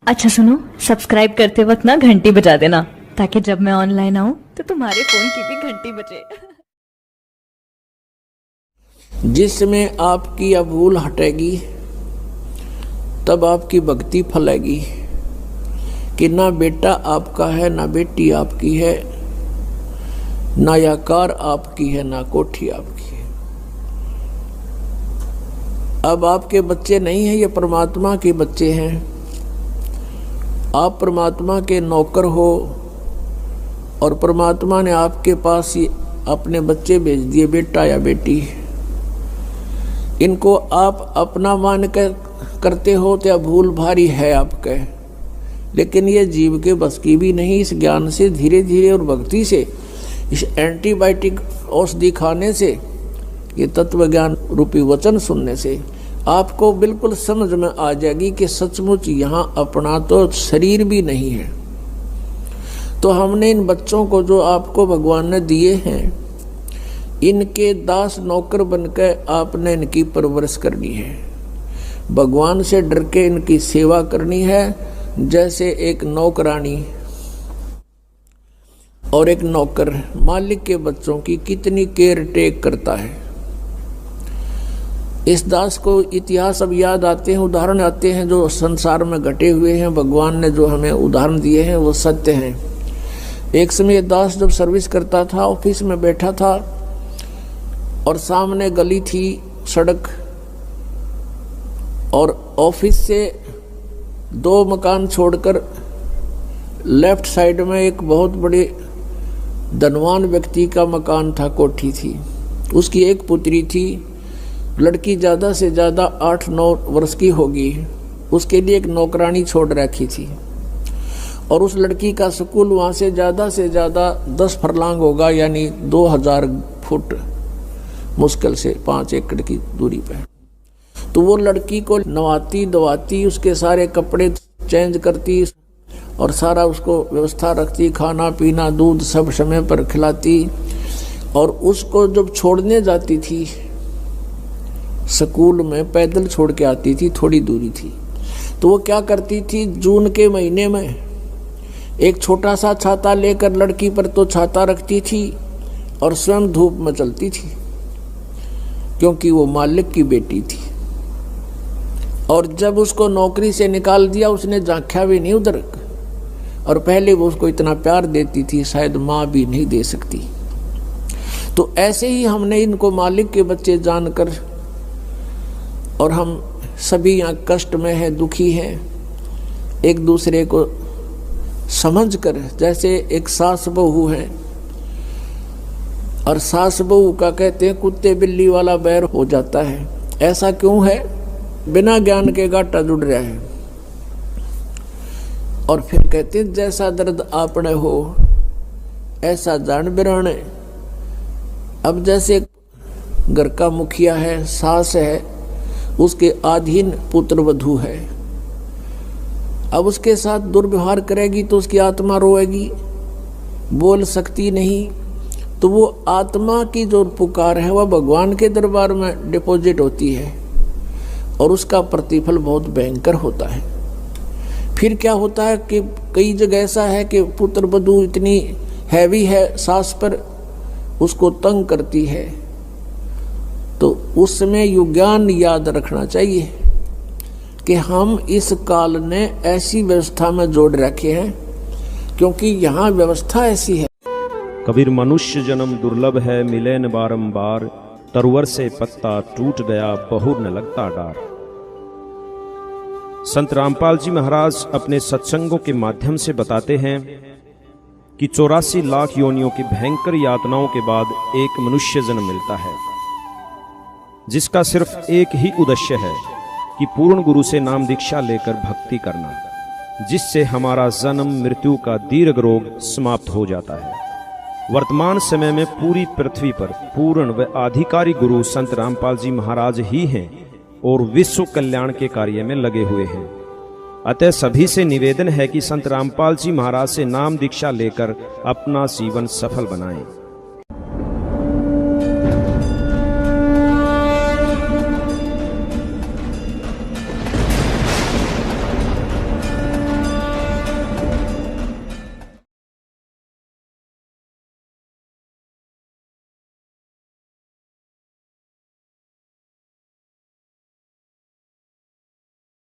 अच्छा सुनो, सब्सक्राइब करते वक्त ना घंटी बजा देना ताकि जब मैं ऑनलाइन आऊं तो तुम्हारे फोन की भी घंटी बजे। जिसमें आपकी अब भूल हटेगी तब आपकी भक्ति फलेगी कि ना बेटा आपका है, ना बेटी आपकी है, ना या कार आपकी है, ना कोठी आपकी है। अब आपके बच्चे नहीं हैं, ये परमात्मा के बच्चे हैं। आप परमात्मा के नौकर हो और परमात्मा ने आपके पास ही अपने बच्चे भेज दिए, बेटा या बेटी। इनको आप अपना मान कर करते हो तो भूल भारी है आपके, लेकिन ये जीव के बस की भी नहीं। इस ज्ञान से धीरे धीरे और भक्ति से, इस एंटीबायोटिक औषधि खाने से, ये तत्व ज्ञान रूपी वचन सुनने से आपको बिल्कुल समझ में आ जाएगी कि सचमुच यहाँ अपना तो शरीर भी नहीं है। तो हमने इन बच्चों को जो आपको भगवान ने दिए हैं, इनके दास नौकर बनकर आपने इनकी परवरिश करनी है। भगवान से डर के इनकी सेवा करनी है, जैसे एक नौकरानी और एक नौकर मालिक के बच्चों की कितनी केयर टेक करता है। इस दास को इतिहास अब याद आते हैं, उदाहरण आते हैं जो संसार में घटे हुए हैं। भगवान ने जो हमें उदाहरण दिए हैं वो सत्य हैं। एक समय दास जब सर्विस करता था, ऑफिस में बैठा था और सामने गली थी, सड़क, और ऑफिस से 2 मकान छोड़कर लेफ्ट साइड में एक बहुत बड़े धनवान व्यक्ति का मकान था, कोठी थी। उसकी एक पुत्री थी, लड़की ज़्यादा से ज़्यादा 8-9 वर्ष की होगी। उसके लिए एक नौकरानी छोड़ रखी थी और उस लड़की का स्कूल वहाँ से ज़्यादा 10 फरलांग होगा, यानी 2000 फुट मुश्किल से 5 एकड़ की दूरी पर। तो वो लड़की को नवाती धवाती, उसके सारे कपड़े चेंज करती और सारा उसको व्यवस्था रखती, खाना पीना दूध सब समय पर खिलाती। और उसको जब छोड़ने जाती थी स्कूल में, पैदल छोड़ के आती थी, थोड़ी दूरी थी, तो वो क्या करती थी, जून के महीने में एक छोटा सा छाता लेकर लड़की पर तो छाता रखती थी और स्वयं धूप में चलती थी, क्योंकि वो मालिक की बेटी थी। और जब उसको नौकरी से निकाल दिया, उसने झांका भी नहीं उधर, और पहले वो उसको इतना प्यार देती थी, शायद माँ भी नहीं दे सकती। तो ऐसे ही हमने इनको मालिक के बच्चे जानकर, और हम सभी यहाँ कष्ट में हैं, दुखी हैं, एक दूसरे को समझकर, जैसे एक सास बहू है और सास बहू का कहते हैं कुत्ते बिल्ली वाला बैर हो जाता है। ऐसा क्यों है? बिना ज्ञान के गाटा जुड़ रहा है। और फिर कहते हैं जैसा दर्द आपने हो ऐसा जान बिराने। अब जैसे घर का मुखिया है, सास है, उसके अधीन पुत्र वधू है, अब उसके साथ दुर्व्यवहार करेगी तो उसकी आत्मा रोएगी, बोल सकती नहीं। तो वो आत्मा की जो पुकार है वह भगवान के दरबार में डिपॉजिट होती है और उसका प्रतिफल बहुत भयंकर होता है। फिर क्या होता है कि कई जगह ऐसा है कि पुत्र वधू इतनी हैवी है सास पर, उसको तंग करती है। तो उस समय ये ज्ञान याद रखना चाहिए कि हम इस काल ने ऐसी व्यवस्था में जोड़ रखे हैं, क्योंकि यहाँ व्यवस्था ऐसी है। कबीर मनुष्य जन्म दुर्लभ है, मिले न बारंबार, तरवर से पत्ता टूट गया, बहुर न लगता डार। संत रामपाल जी महाराज अपने सत्संगों के माध्यम से बताते हैं कि 84 लाख योनियों की भयंकर यातनाओं के बाद एक मनुष्य जन्म मिलता है, जिसका सिर्फ एक ही उद्देश्य है कि पूर्ण गुरु से नाम दीक्षा लेकर भक्ति करना, जिससे हमारा जन्म मृत्यु का दीर्घ रोग समाप्त हो जाता है। वर्तमान समय में पूरी पृथ्वी पर पूर्ण व आधिकारिक गुरु संत रामपाल जी महाराज ही हैं और विश्व कल्याण के कार्य में लगे हुए हैं। अतः सभी से निवेदन है कि संत रामपाल जी महाराज से नाम दीक्षा लेकर अपना जीवन सफल बनाएं।